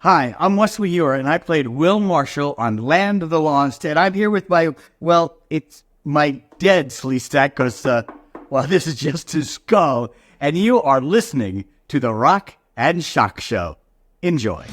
Hi, I'm Wesley Eure, and I played Will Marshall on Land of the Lost, and I'm here with it's my dead Sleestak, because, this is just his skull, and you are listening to The Rock and Shock Show. Enjoy.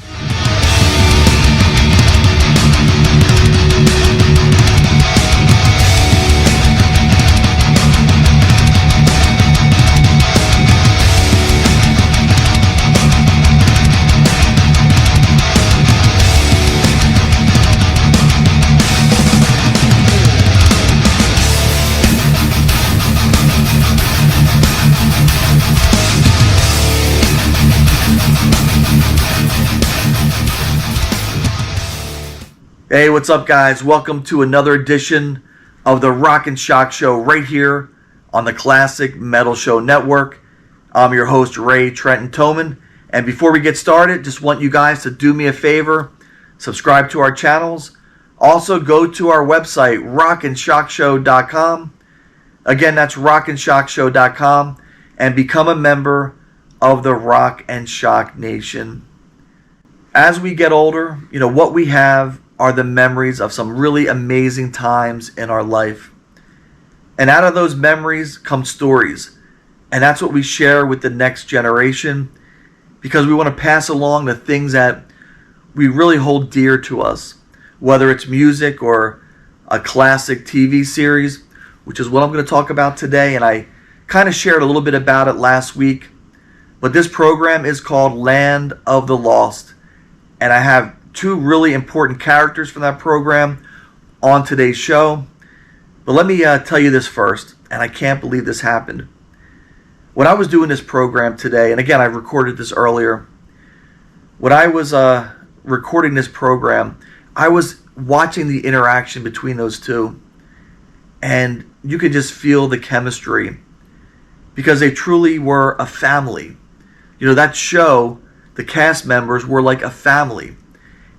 Hey, what's up, guys? Welcome to another edition of the Rock and Shock Show right here on the Classic Metal Show Network. I'm your host, Ray Trenton Toman. And before we get started, just want you guys to do me a favor, subscribe to our channels. Also, go to our website, rockandshockshow.com. Again, that's rockandshockshow.com, and become a member of the Rock and Shock Nation. As we get older, what we have are the memories of some really amazing times in our life. And out of those memories come stories. And that's what we share with the next generation, because we want to pass along the things that we really hold dear to us, whether it's music or a classic TV series, which is what I'm going to talk about today. And I kind of shared a little bit about it last week. But this program is called Land of the Lost. And I have two really important characters from that program on today's show. But let me tell you this first, and I can't believe this happened. When I was doing this program today, and again, I recorded this earlier, when I was recording this program, I was watching the interaction between those two, and you could just feel the chemistry, because they truly were a family. That show, the cast members were like a family.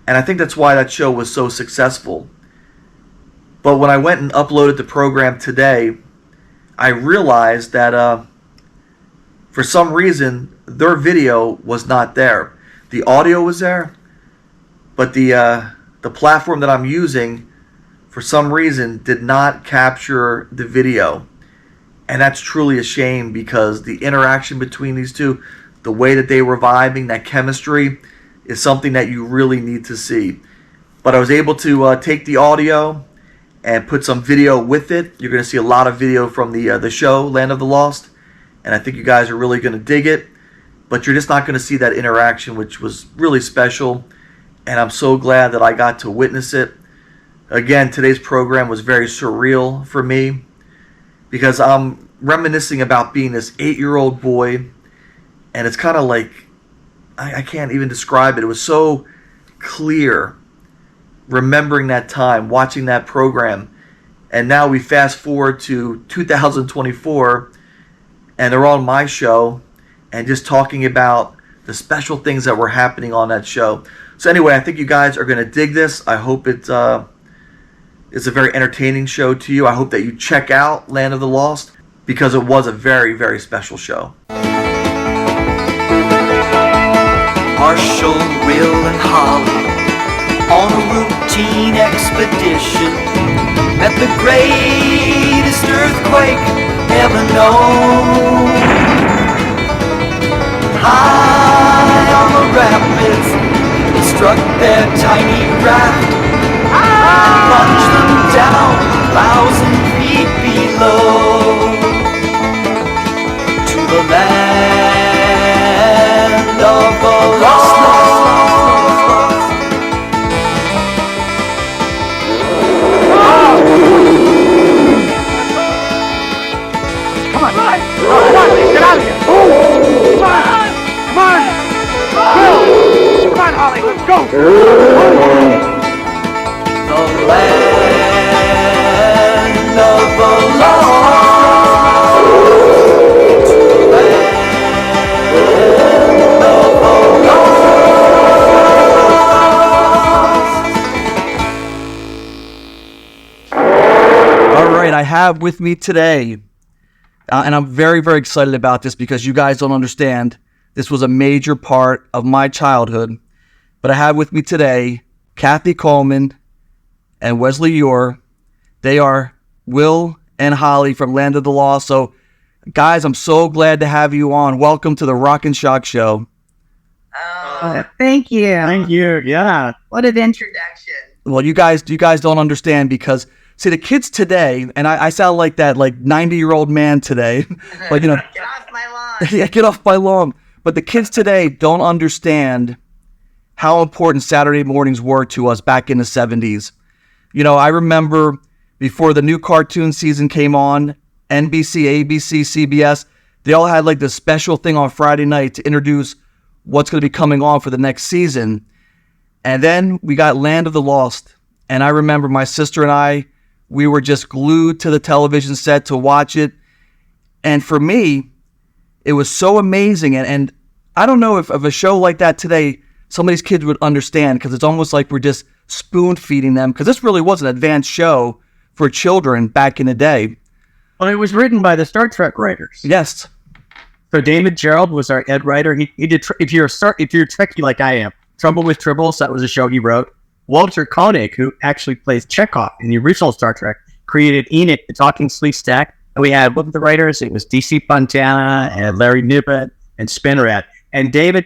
And I think that's why that show was so successful. But when I went and uploaded the program today, I realized that for some reason, their video was not there. The audio was there, but the platform that I'm using, for some reason, did not capture the video. And that's truly a shame, because the interaction between these two, the way that they were vibing, that chemistry, is something that you really need to see. But I was able to take the audio and put some video with it. You're going to see a lot of video from the show, Land of the Lost. And I think you guys are really going to dig it. But you're just not going to see that interaction, which was really special. And I'm so glad that I got to witness it. Again, today's program was very surreal for me, because I'm reminiscing about being this 8-year-old boy. And it's kind of like, I can't even describe it. It was so clear remembering that time, watching that program. And now we fast forward to 2024, and they're on my show and just talking about the special things that were happening on that show. So anyway, I think you guys are going to dig this. I hope it's a very entertaining show to you. I hope that you check out Land of the Lost, because it was a very, very special show. Marshall, Will, and Holly on a routine expedition met the greatest earthquake ever known. High on the rapids, it struck their tiny raft and plunged them down 1,000 feet below to the land of the lost. Come on, get out of here! Come on! Come on, Holly, let's go! The land of the lost. I have with me today, and I'm very, very excited about this, because you guys don't understand, this was a major part of my childhood, but I have with me today Kathy Coleman and Wesley Eure. They are Will and Holly from Land of the Lost. So, guys, I'm so glad to have you on. Welcome to the Rock and Shock Show. Thank you. Thank you. Yeah. What an introduction. Well, you guys don't understand because, see, the kids today, and I sound like that, like 90-year-old man today. Like, Get off my lawn. yeah, get off my lawn. But the kids today don't understand how important Saturday mornings were to us back in the 70s. I remember before the new cartoon season came on, NBC, ABC, CBS, they all had like this special thing on Friday night to introduce what's going to be coming on for the next season. And then we got Land of the Lost. And I remember my sister and I, we were just glued to the television set to watch it. And for me, it was so amazing. And I don't know if a show like that today, some of these kids would understand, because it's almost like we're just spoon feeding them, because this really was an advanced show for children back in the day. Well, it was written by the Star Trek writers. Yes. So David Gerald was our ed writer. He did. If you're Trekkie like I am, Trouble with Tribbles, that was a show he wrote. Walter Koenig, who actually plays Chekhov in the original Star Trek, created Enoch, the talking sleeve stack. And we had, what were the writers? It was DC Fontana and Larry Niven and Spinrad. And David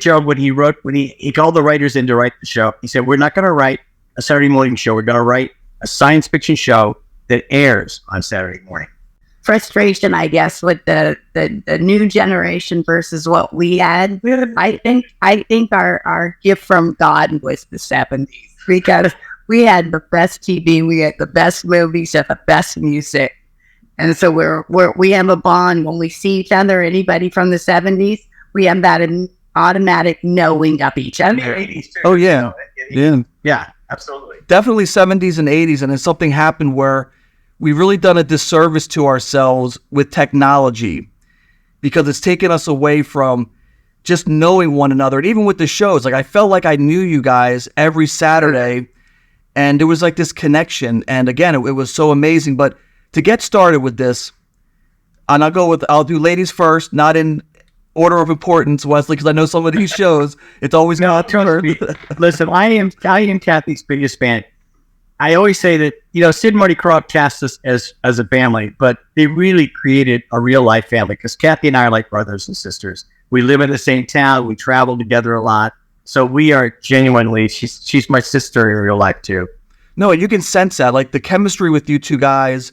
Gerald, when he called the writers in to write the show, he said, we're not going to write a Saturday morning show. We're going to write a science fiction show that airs on Saturday morning. Frustration, I guess, with the new generation versus what we had. I think our gift from God was the 70s, because we had the best TV, we had the best movies, and the best music. And so we have a bond when we see each other. Anybody from the 70s, we have that automatic knowing of each other. 80s too. Oh, yeah. Yeah, absolutely. Definitely 70s and 80s. And then something happened where we've really done a disservice to ourselves with technology, because it's taken us away from just knowing one another. And even with the shows, like I felt like I knew you guys every Saturday, and there was like this connection. And again, it was so amazing. But to get started with this, and I'll do ladies first, not in order of importance, Wesley, because I know some of these shows, it's always not turned. Listen, I am Kathy's biggest fan. I always say that, Sid and Marty Krofft cast us as a family, but they really created a real life family, because Kathy and I are like brothers and sisters. We live in the same town. We travel together a lot. So we are genuinely, she's my sister in real life too. No, you can sense that, like the chemistry with you two guys.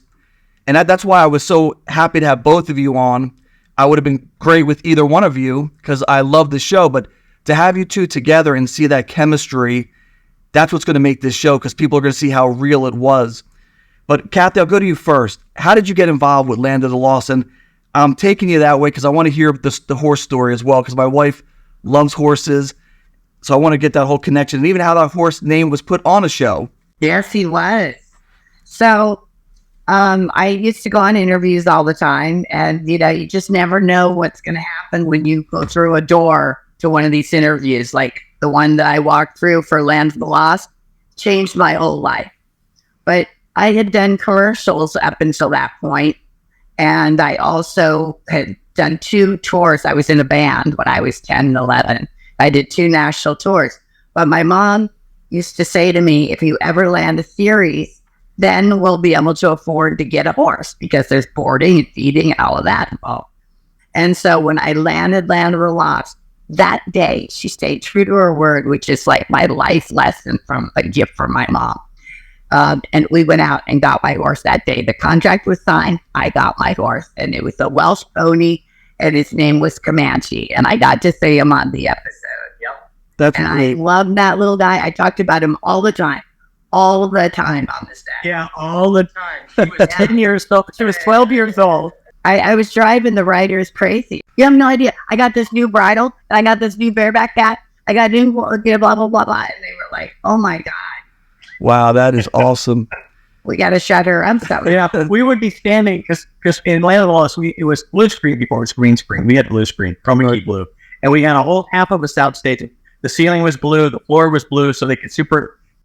And that's why I was so happy to have both of you on. I would have been great with either one of you, because I love the show, but to have you two together and see that chemistry, that's what's going to make this show, because people are going to see how real it was. But Kathy, I'll go to you first. How did you get involved with Land of the Lost? And I'm taking you that way because I want to hear the horse story as well, because my wife loves horses. So I want to get that whole connection, and even how that horse name was put on a show. Yes, he was. So I used to go on interviews all the time, and you just never know what's going to happen when you go through a door to one of these interviews. Like the one that I walked through for Land of the Lost changed my whole life. But I had done commercials up until that point, and I also had done 2 tours. I was in a band when I was 10 and 11. I did 2 national tours. But my mom used to say to me, if you ever land a series, then we'll be able to afford to get a horse, because there's boarding and feeding and all of that involved. And so when I landed Land of the Lost, that day, she stayed true to her word, which is like my life lesson from a gift from my mom. And we went out and got my horse that day. The contract was signed. I got my horse, and it was a Welsh pony, and his name was Comanche. And I got to see him on the episode. Yep. That's and great. I loved that little guy. I talked about him all the time on the staff. Yeah, all the time. She was 10 years old. She was 12 years old. I was driving the writers crazy. You have no idea. I got this new bridle, and I got this new bareback cat. I got new blah, blah, blah, blah, blah. And they were like, oh my God. Wow, that is awesome. We got to shut her up. So Yeah, we would be standing, because in Land of the Lost, it was blue screen before it was green screen. We had blue screen, chroma key blue. And we had a whole half of us outstage. The ceiling was blue, the floor was blue, so they could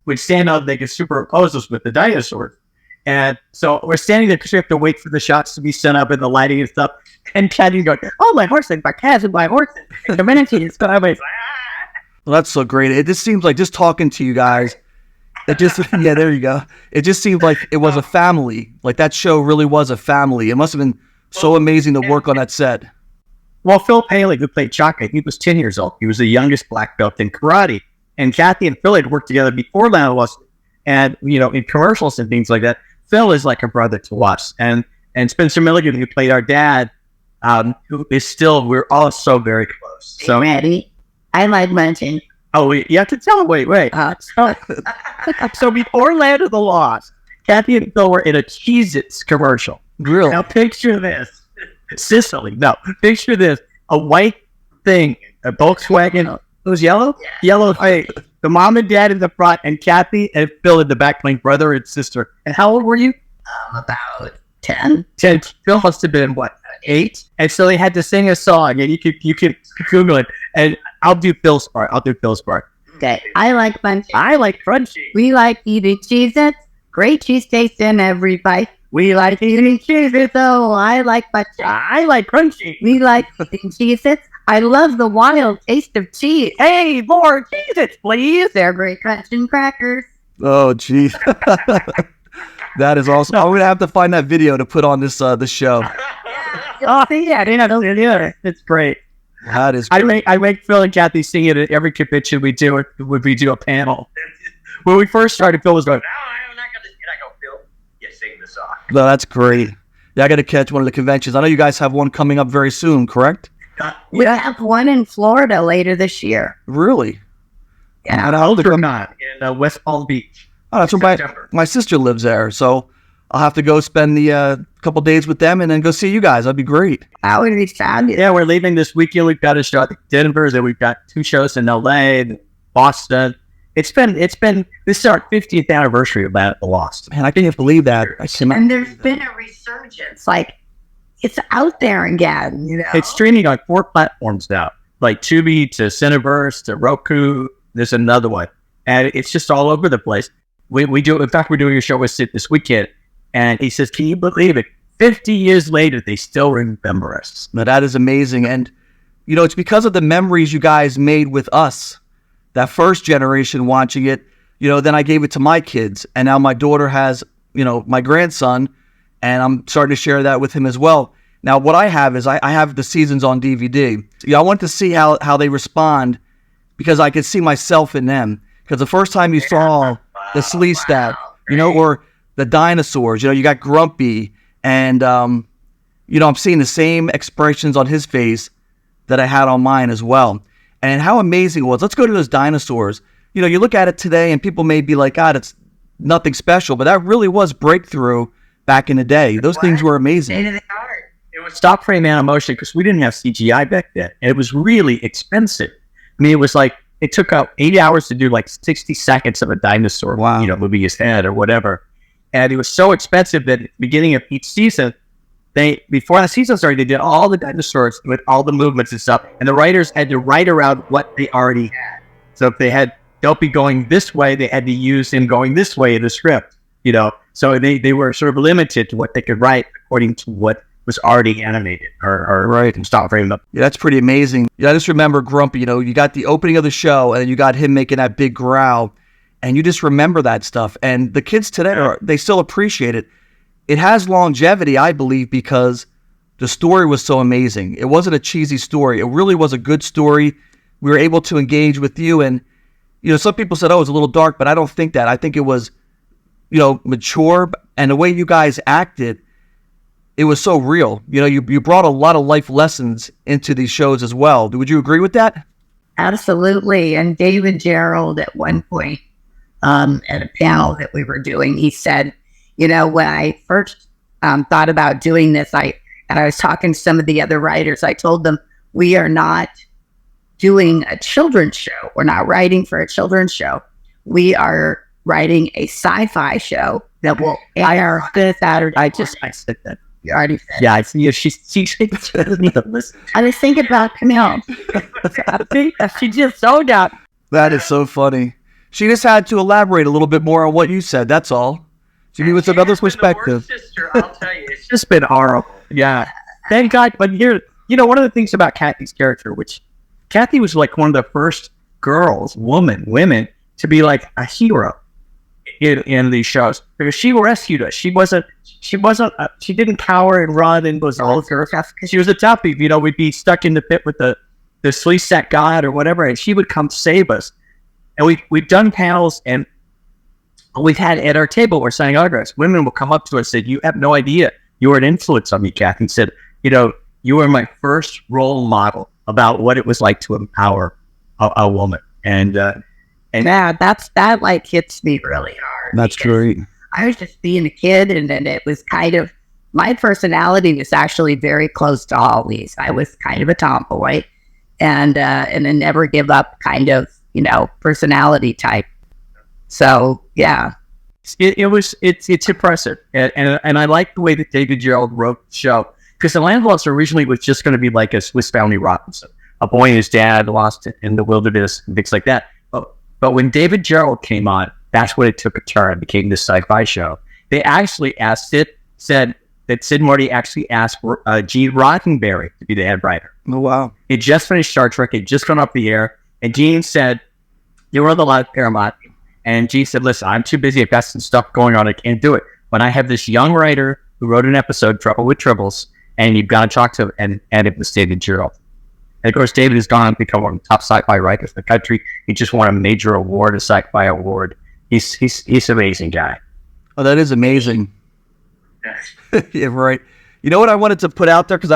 we'd stand up, they could superimpose us with the dinosaurs. And so we're standing there because we have to wait for the shots to be set up and the lighting and stuff. And Kathy's going, oh, my horse, and my cats, and my horse, and Comanche is going. Well, that's so great. It just seems like just talking to you guys, it just, yeah, there you go. It just seemed like it was a family. Like that show really was a family. It must have been so amazing to work on that set. Well, Phil Paley, who played Chaka, he was 10 years old. He was the youngest black belt in karate. And Kathy and Phil had worked together before Land of the Lost. And, in commercials and things like that, Phil is like a brother to us. And Spencer Milligan, who played our dad, who is still, we're all so very close. So, Ready? I like munching. oh, you have to tell him, wait. So before Land of the Lost, Kathy and Phil were in a Cheez-Its commercial. Really? Now picture this. Sicily. No, picture this. A white thing, a Volkswagen. It was yellow? Yeah. Yellow thing. The mom and dad in the front, and Kathy and Phil in the back playing brother and sister. And how old were you? About 10. 10. Phil must have been, 8? And so they had to sing a song, and you can Google it. And I'll do Phil's part. Okay. I like munching. I like crunchy. We like eating Cheez-Its. Great cheese taste in every bite. We like eating Cheez-Its. Oh, I like munching. I like crunchy. We like eating Cheez-Its. I love the wild taste of cheese. Hey, more Cheez-Its, please. They're great crunching crackers. Oh, geez. That is awesome. I'm going to have to find that video to put on this show. Oh, yeah, it's great. That is I great. make Phil and Kathy sing it at every convention we do. When we do a panel. When we first started, Phil was going, "No, I'm not going to." And I go, "Phil, you sing the song." No, that's great. Yeah, I got to catch one of the conventions. I know you guys have one coming up very soon, correct? We have one in Florida later this year. Really? Yeah. And how old are you? In West Palm Beach. Oh, that's where my sister lives there. So I'll have to go spend the couple days with them and then go see you guys. That'd be great. That would be fabulous. Yeah, we're leaving this weekend. We've got a show at Denver. Then we've got 2 shows in LA, Boston. It's been. This is our 50th anniversary of Land of the Lost. Man, I can't believe that. And there's been a resurgence. Like, it's out there again, It's streaming on 4 platforms now, like Tubi to Cineverse to Roku. There's another one, and it's just all over the place. We do. In fact, we're doing a show with Sid this weekend, and he says, "Can you believe it? 50 years later, they still remember us." Now, that is amazing, and it's because of the memories you guys made with us. That first generation watching it, then I gave it to my kids, and now my daughter has, my grandson, and I'm starting to share that with him as well. Now, what I have is I have the seasons on DVD. I want to see how they respond because I could see myself in them. Because the first time you saw the sleeve stack, or the dinosaurs, you got Grumpy, and, I'm seeing the same expressions on his face that I had on mine as well. And how amazing it was. Let's go to those dinosaurs. You look at it today and people may be like, God, it's nothing special. But that really was breakthrough back in the day. Those things were amazing. It was stop frame animation because we didn't have CGI back then. And it was really expensive. I mean, it was like, it took out 8 hours to do like 60 seconds of a dinosaur, moving his head or whatever. And it was so expensive that at the beginning of each season, before the season started, they did all the dinosaurs with all the movements and stuff, and the writers had to write around what they already had. So if they had Dopey going this way, they had to use him going this way in the script, So they were sort of limited to what they could write according to what was already animated or right. Stop frame up. Yeah, that's pretty amazing. I just remember Grumpy, you got the opening of the show, and then you got him making that big growl, and you just remember that stuff. And the kids today, they still appreciate it. It has longevity, I believe, because the story was so amazing. It wasn't a cheesy story. It really was a good story. We were able to engage with you. And, some people said, oh, it's a little dark, but I don't think that. I think it was, mature. And the way you guys acted, it was so real. You brought a lot of life lessons into these shows as well. Would you agree with that? Absolutely. And David Gerald at one point at a panel that we were doing, he said, when I first thought about doing this, and I was talking to some of the other writers, I told them, we are not doing a children's show. We're not writing for a children's show. We are writing a sci-fi show that will air this Saturday. I said that. You already said. Yeah, she doesn't even listen. I was thinking about Camille. She just zoned out. That is so funny. She just had to elaborate a little bit more on what you said. That's all. She knew with another perspective. Sister, I'll tell you, it's just been horrible. Yeah, thank God. But here, one of the things about Kathy's character, which Kathy was like one of the first women to be like a hero in these shows because she rescued us. She didn't cower and run and was all tough. She was a toughie. You know, we'd be stuck in the pit with the sleaze set god or whatever, and she would come save us. And we've done panels, and we've had at our table, we're saying autographs. Women will come up to us and say, "You have no idea. You were an influence on me, Kathy." And said, "You know, you were my first role model about what it was like to empower a woman." And yeah, that like hits me really hard. That's great. I was just being a kid, and then it was kind of, my personality was actually very close to Holly's. I was kind of a tomboy, and a never give up kind of, you know, personality type. So yeah, it's impressive, and I like the way that David Gerald wrote the show, because the Land Lost originally was just going to be like a Swiss Family Robinson, a boy and his dad lost in the wilderness and things like that. But when David Gerald came on, that's when it took a turn and became this sci-fi show. They actually said that Sid and Marty actually asked Gene Roddenberry to be the head writer. Oh, wow. It just finished Star Trek. It just gone off the air. And Gene said, "You were on the lot of Paramount." And Gene said, "Listen, I'm too busy. I've got some stuff going on. I can't do it. But I have this young writer who wrote an episode, Trouble with Tribbles, and you've got to talk to him." And it was David Gerald. And of course, David has gone on to become one of the top sci-fi writers in the country. He just won a major award, a sci-fi award. He's an amazing guy. Oh, that is amazing. Yeah, right. You know what I wanted to put out there, because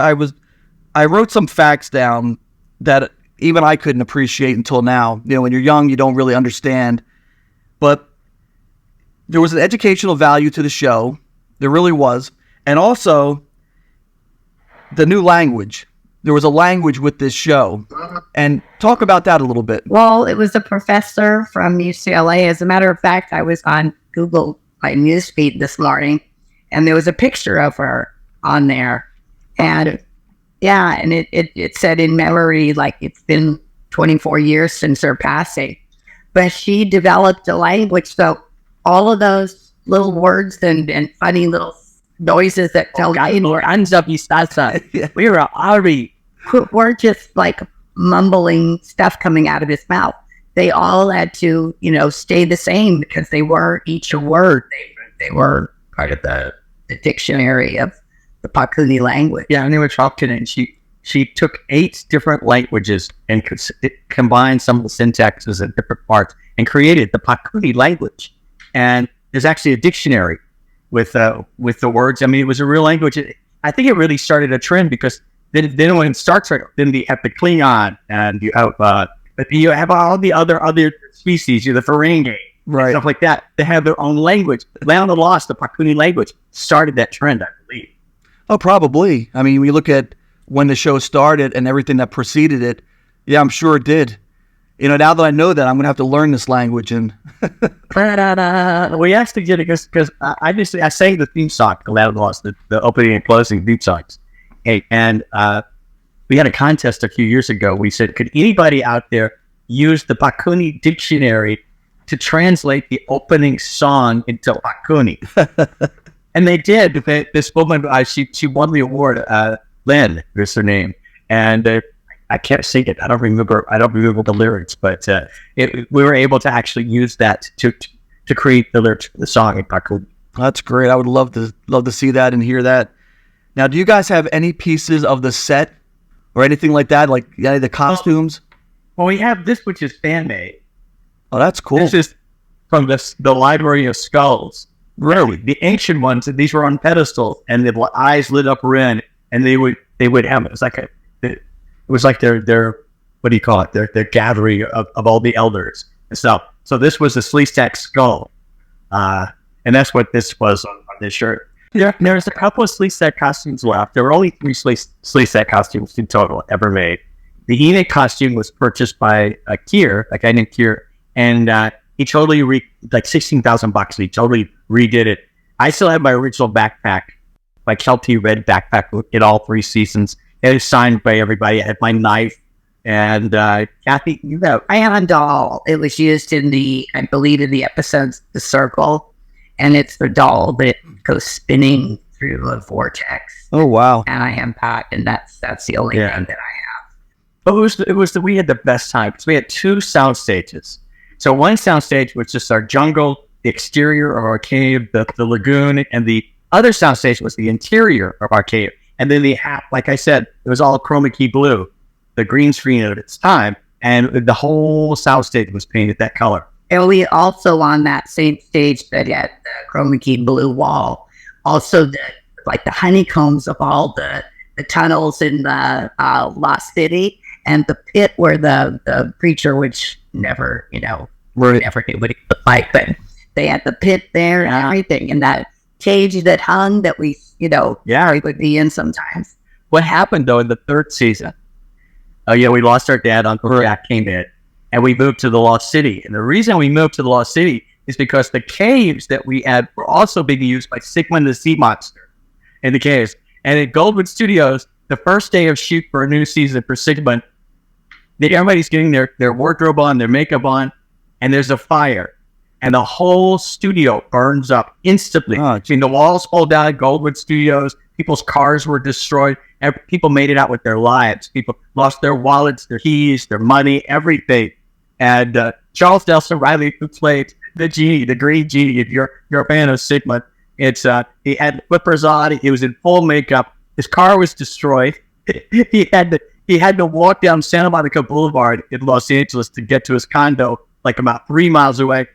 I wrote some facts down that even I couldn't appreciate until now. You know, when you're young, you don't really understand. But there was an educational value to the show. There really was. And also, the new language. There was a language with this show. And talk about that a little bit. Well, it was a professor from UCLA. As a matter of fact, I was on Google, my newsfeed this morning, and there was a picture of her on there. And yeah, and it said in memory, like it's been 24 years since her passing. But she developed a language. So all of those little words and funny little noises that tell we're just like mumbling stuff coming out of his mouth. They all had to, you know, stay the same because they were each a word. They were part of the dictionary of the Pakuni language. Yeah, and they were talking, and she took 8 different languages and combined some of the syntaxes in different parts and created the Pakuni language. And there's actually a dictionary with the words. I mean, it was a real language. I think it really started a trend, because then when Star Trek, then you have the Klingon, and you have all the other species, the Ferengi, right, stuff like that. They have their own language. Land of the Lost, the Pakuni language, started that trend, I believe. Oh, probably. I mean, we look at when the show started and everything that preceded it. Yeah, I'm sure it did. You know, now that I know that, I'm going to have to learn this language. And we actually did it because I sang the theme song, The Land of the Lost, the opening and closing theme songs. And we had a contest a few years ago. We said, could anybody out there use the Pakuni dictionary to translate the opening song into Pakuni? And they did. This woman, she won the award. Lynn is her name, and I can't sing it. I don't remember the lyrics, but we were able to actually use that to create the lyrics for the song in Pakuni. That's great. I would love to see that and hear that. Now, do you guys have any pieces of the set or anything like that, like any of the costumes? Well, we have this, which is fan made. Oh, that's cool. This is from the Library of Skulls. Really, the ancient ones. And these were on pedestals, and the eyes lit up red, and they would have it. It was like their what do you call it? Their gathering of all the elders and stuff. So this was a Sleestack skull, and that's what this was on this shirt. Yeah, there's a couple of Sleestack costumes left. There were only 3 Sleestack costumes in total ever made. The Enoch costume was purchased by a guy named Kier, and he totally like $16,000. He totally redid it. I still have my original backpack, my Kelty red backpack in all 3 seasons. It was signed by everybody. I had my knife. And Kathy, you know, I have a doll. It was used in I believe in the episodes The Circle, and it's the doll that goes spinning through a vortex. Oh, wow. And I have that, and that's the only thing that I have. But we had the best time because we had 2 sound stages. So one sound stage was just our jungle, the exterior of our cave, the lagoon, and the other sound stage was the interior of our cave. And then like I said, it was all chroma key blue, the green screen at its time, and the whole sound stage was painted that color. And we also on that same stage that had the chroma key blue wall, also the honeycombs of all the tunnels in the Lost City and the pit where the preacher, which never, never knew what he looked like, but they had the pit there and everything, and that cage that hung that we, we would be in sometimes. What happened though in the 3rd season? We lost our dad. Uncle Jack came in, and we moved to the Lost City. And the reason we moved to the Lost City is because the caves that we had were also being used by Sigmund the Sea Monster in the caves. And at Goldwood Studios, the first day of shoot for a new season for Sigmund, everybody's getting their wardrobe on, their makeup on, and there's a fire. And the whole studio burns up instantly. The walls fall down at Goldwood Studios. People's cars were destroyed. People made it out with their lives. People lost their wallets, their keys, their money, everything. And Charles Nelson Riley, who played the genie, the green genie, if you're a fan of Sigmund, he had flippers on. He was in full makeup. His car was destroyed. He had to walk down Santa Monica Boulevard in Los Angeles to get to his condo, like about 3 miles away.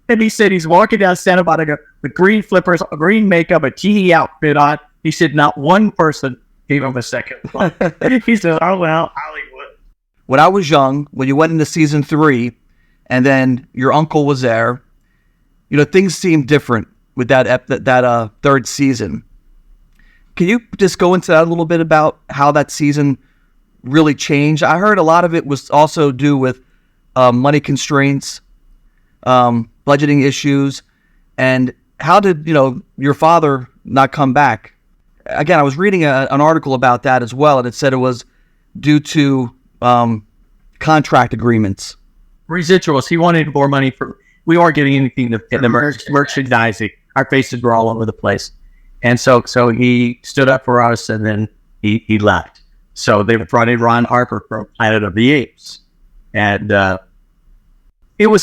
And he said he's walking down Santa Monica with green flippers, green makeup, a genie outfit on. He said not one person gave him a second. He said, "Oh well, Hollywood." When I was young, when you went into season 3, and then your uncle was there, things seemed different with that 3rd season. Can you just go into that a little bit about how that season really changed? I heard a lot of it was also due with money constraints, budgeting issues, and how did your father not come back? Again, I was reading an article about that as well, and it said it was due to contract agreements. Residuals. He wanted more money we weren't getting anything in the merchandising. Our faces were all over the place. And so he stood up for us, and then he left. So they brought in Ron Harper from Planet of the Apes. And it was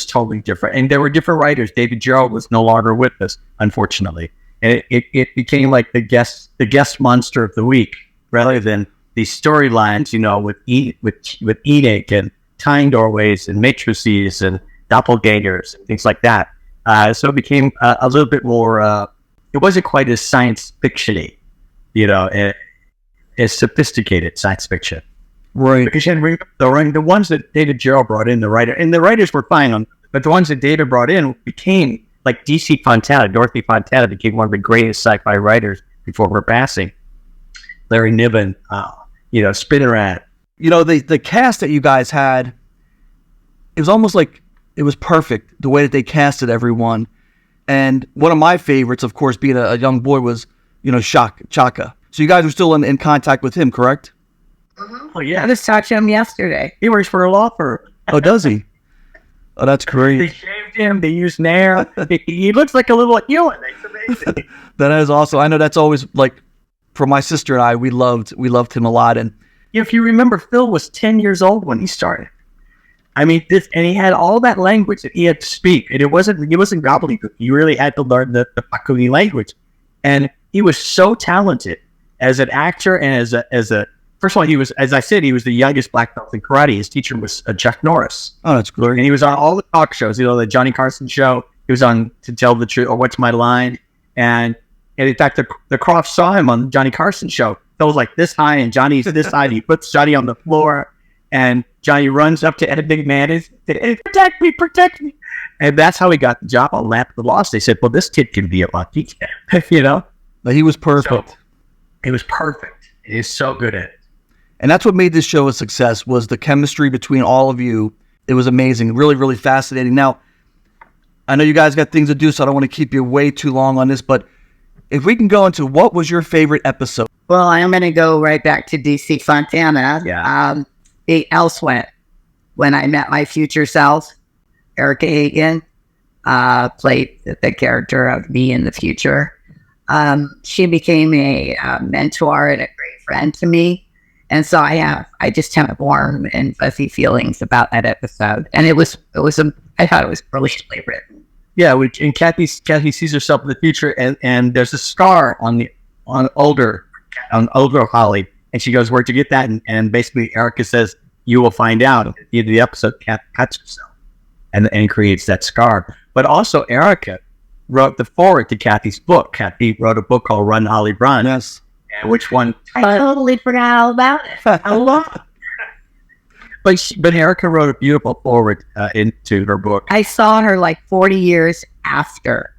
totally different. And there were different writers. David Gerald was no longer with us, unfortunately. And it became like the guest monster of the week, rather than these storylines, with Enoch and Tying Doorways and Matrices and Doppelgangers and things like that. So it became a little bit more, it wasn't quite as science fiction-y, as sophisticated science fiction. Right. Because the ones that David Gerald brought in, the writers were fine, but the ones that David brought in became like Dorothy Fontana became one of the greatest sci-fi writers before her passing. Larry Niven, Spinnerrat. The cast that you guys had, it was almost like it was perfect, the way that they casted everyone. And one of my favorites, of course, being a young boy, was, Chaka. So you guys were still in contact with him, correct? Mm-hmm. Oh, yeah. I just talked to him yesterday. He works for a law firm. Oh, does he? Oh, that's great. They shaved him. They used Nair. He looks like a little human. It's amazing. That is awesome. I know that's always, like, for my sister and I, we loved him a lot. And if you remember, Phil was 10 years old when he started. I mean, and he had all that language that he had to speak, and it wasn't gobbledygook. You really had to learn the Pakuni language, and he was so talented as an actor and as a. First of all, he was, as I said, he was the youngest black belt in karate. His teacher was Chuck Norris. Oh, that's great. And he was on all the talk shows, the Johnny Carson show. He was on To Tell the Truth or What's My Line, and in fact, the Crofts saw him on the Johnny Carson show. Phil was like this high, and Johnny's this high. And he puts Johnny on the floor. And Johnny runs up to Ed McMahon and said, protect me. And that's how he got the job on Lap of the Lost. They said, well, this kid can be a lucky kid, But he was perfect. So, he was perfect. He is so good at it. And that's what made this show a success, was the chemistry between all of you. It was amazing. Really, really fascinating. Now, I know you guys got things to do, so I don't want to keep you way too long on this, but if we can go into what was your favorite episode? Well, I'm going to go right back to DC Fontana. Yeah. The Elsewhere, when I met my future self, Erica Hagan, played the character of me in the future. She became a mentor and a great friend to me. And so I just have warm and fuzzy feelings about that episode. And I thought it was brilliantly written. Yeah, and Kathy sees herself in the future, and there's a scar on older Holly, and she goes, "Where'd you get that?" And basically, Erica says, "You will find out." At the end of the episode, Kathy cuts herself, and creates that scar. But also, Erica wrote the foreword to Kathy's book. Kathy wrote a book called "Run, Holly, Run." Yes. Which one? I totally forgot all about it. A lot. But Erica wrote a beautiful foreword into her book. I saw her like 40 years after,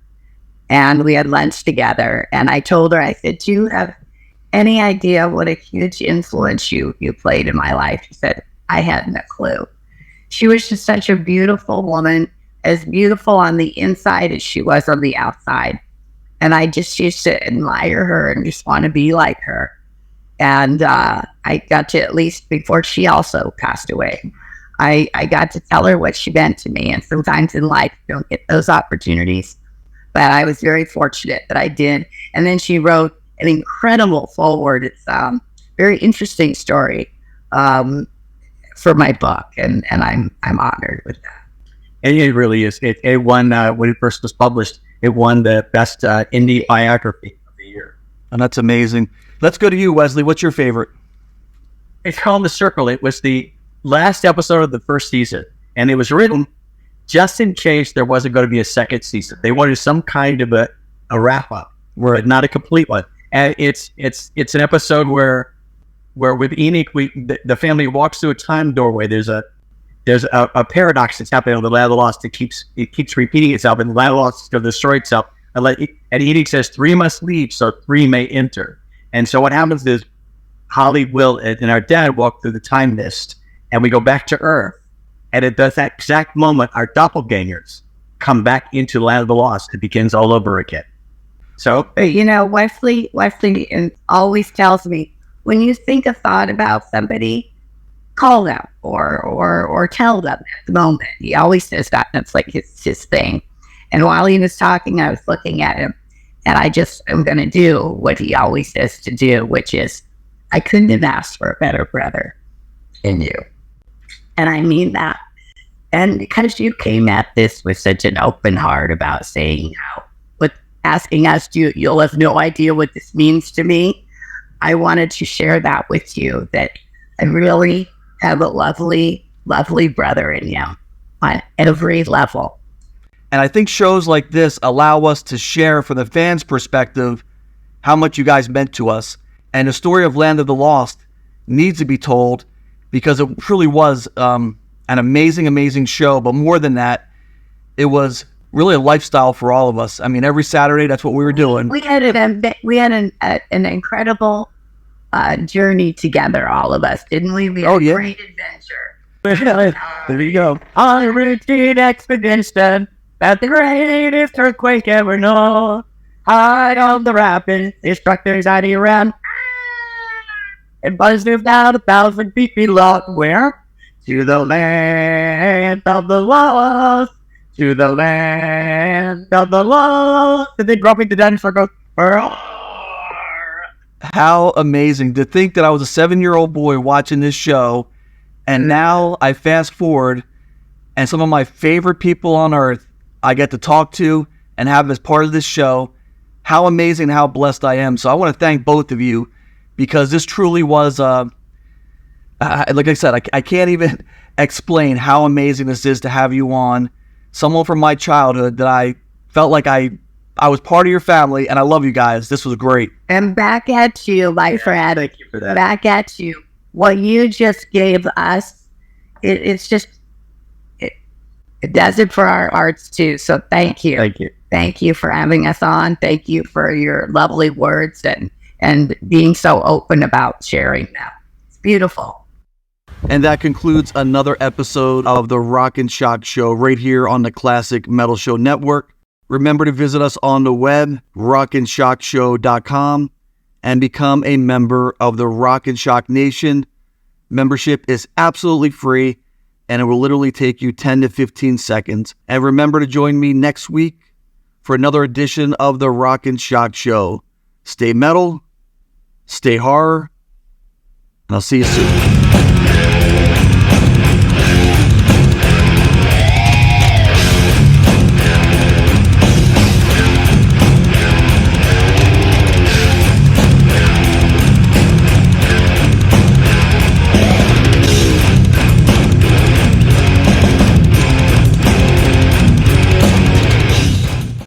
and we had lunch together. And I told her, I said, "Do you have any idea what a huge influence you played in my life?" She said, "I hadn't a clue." She was just such a beautiful woman, as beautiful on the inside as she was on the outside. And I just used to admire her and just want to be like her. And I got to, at least before she also passed away, I got to tell her what she meant to me. And sometimes in life, you don't get those opportunities. But I was very fortunate that I did. And then she wrote an incredible foreword. It's a very interesting story for my book. And I'm honored with that. And it really is. It won, when it first was published, it won the best indie biography of the year. And that's amazing. Let's go to you, Wesley. What's your favorite? It's called The Circle. It was the last episode of the first season, and it was written just in case there wasn't going to be a second season. They wanted some kind of a wrap up, but not a complete one. And it's an episode where with Enoch, the family walks through a time doorway. There's a paradox that's happening on the Land of the Lost. It keeps repeating itself, and the Land of the Lost is going to destroy itself. And Enoch says 3 must leave so 3 may enter. And so what happens is Holly, Will, and our dad walk through the time mist, and we go back to Earth. And at that exact moment, our doppelgangers come back into the Land of the Lost. It begins all over again. So, Wesley always tells me, when you think a thought about somebody, call them or tell them at the moment. He always says that. That's like his thing. And while he was talking, I was looking at him, and I just am going to do what he always says to do, which is, I couldn't have asked for a better brother than you. And I mean that. And because you came at this with such an open heart about saying asking us, you'll have no idea what this means to me. I wanted to share that with you, that I really have a lovely, lovely brother in you on every level. And I think shows like this allow us to share from the fans' perspective how much you guys meant to us. And the story of Land of the Lost needs to be told, because it truly was an amazing, amazing show. But more than that, it was really a lifestyle for all of us. I mean, every Saturday, that's what we were doing. We had an incredible journey together, all of us, didn't we? We had a great adventure. There you go. On a routine expedition at the greatest earthquake ever known. High on the rapids, instructors hiding around. And buzzed down 1,000 feet below. Where? To the land of the lost. To the land of the lost. And then dropping the dinosaur goes, how amazing to think that I was a 7-year-old boy watching this show, and now I fast forward, and some of my favorite people on earth I get to talk to and have as part of this show. How amazing, how blessed I am. So I want to thank both of you, because this truly was, like I said, I can't even explain how amazing this is to have you on. Someone from my childhood that I felt like I was part of your family, and I love you guys. This was great. And back at you, my friend. Thank you for that. Back at you. What you just gave us, it does it for our arts too. So thank you. Thank you. Thank you for having us on. Thank you for your lovely words and being so open about sharing them. It's beautiful. And that concludes another episode of the Rock and Shock Show right here on the Classic Metal Show Network. Remember to visit us on the web, rockandshockshow.com, and become a member of the Rock and Shock Nation. Membership is absolutely free, and it will literally take you 10 to 15 seconds. And remember to join me next week for another edition of the Rock and Shock Show. Stay metal, stay horror, And I'll see you soon.